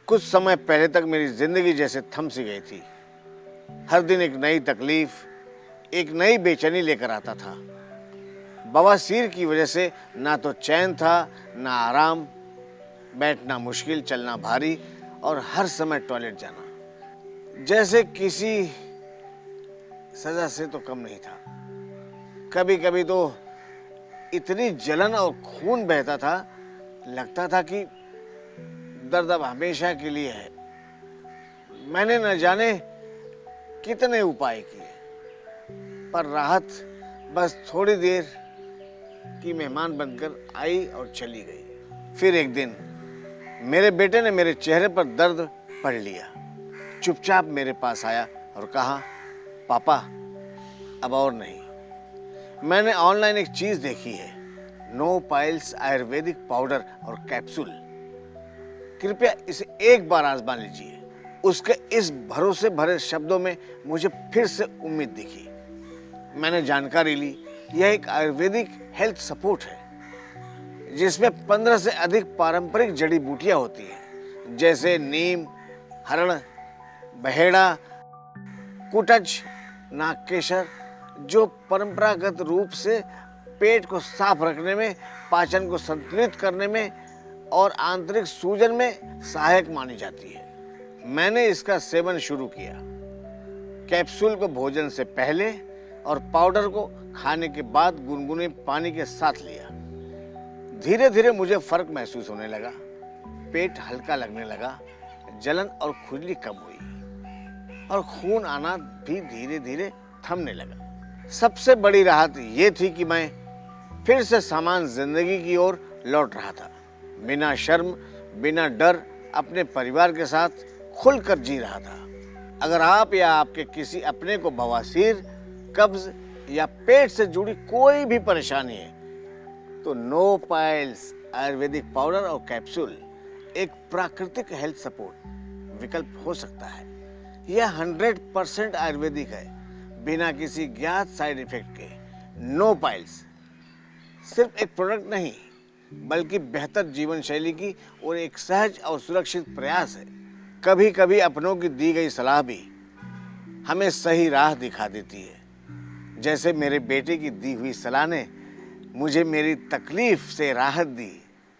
कुछ समय पहले तक मेरी जिंदगी जैसे थम सी गई थी। हर दिन एक नई तकलीफ, एक नई बेचैनी लेकर आता था। बवासीर की वजह से ना तो चैन था, ना आराम, बैठना मुश्किल, चलना भारी और हर समय टॉयलेट जाना जैसे किसी सजा से तो कम नहीं था। कभी कभी तो इतनी जलन और खून बहता था, लगता था कि दर्द अब हमेशा के लिए है। मैंने न जाने कितने उपाय किए, पर राहत बस थोड़ी देर की मेहमान बनकर आई और चली गई। फिर एक दिन मेरे बेटे ने मेरे चेहरे पर दर्द पढ़ लिया। चुपचाप मेरे पास आया और कहा, पापा अब और नहीं। मैंने ऑनलाइन एक चीज देखी है, नो पाइल्स आयुर्वेदिक पाउडर और कैप्सूल। कृपया इसे एक बार आजमा लीजिए। उसके इस भरोसे भरे शब्दों में मुझे फिर से उम्मीद दिखी। मैंने जानकारी ली, यह एक आयुर्वेदिक हेल्थ सपोर्ट है जिसमें 15 से अधिक पारंपरिक जड़ी बूटियां होती हैं, जैसे नीम, हरण, बहेड़ा, कुटज, नागकेशर, जो परंपरागत रूप से पेट को साफ रखने में, पाचन को संतुलित करने में और आंतरिक सूजन में सहायक मानी जाती है। मैंने इसका सेवन शुरू किया। कैप्सूल को भोजन से पहले और पाउडर को खाने के बाद गुनगुने पानी के साथ लिया। धीरे धीरे मुझे फर्क महसूस होने लगा। पेट हल्का लगने लगा, जलन और खुजली कम हुई और खून आना भी धीरे धीरे थमने लगा। सबसे बड़ी राहत ये थी कि मैं फिर से सामान्य जिंदगी की ओर लौट रहा था। बिना शर्म, बिना डर अपने परिवार के साथ खुलकर जी रहा था। अगर आप या आपके किसी अपने को बवासीर, कब्ज या पेट से जुड़ी कोई भी परेशानी है, तो नो पाइल्स आयुर्वेदिक पाउडर और कैप्सूल एक प्राकृतिक हेल्थ सपोर्ट विकल्प हो सकता है। यह 100% आयुर्वेदिक है, बिना किसी ज्ञात साइड इफेक्ट के। नो पाइल्स सिर्फ एक प्रोडक्ट नहीं, बल्कि बेहतर जीवन शैली की और एक सहज और सुरक्षित प्रयास है। कभी कभी अपनों की दी गई सलाह भी हमें सही राह दिखा देती है, जैसे मेरे बेटे की दी हुई सलाह ने मुझे मेरी तकलीफ से राहत दी।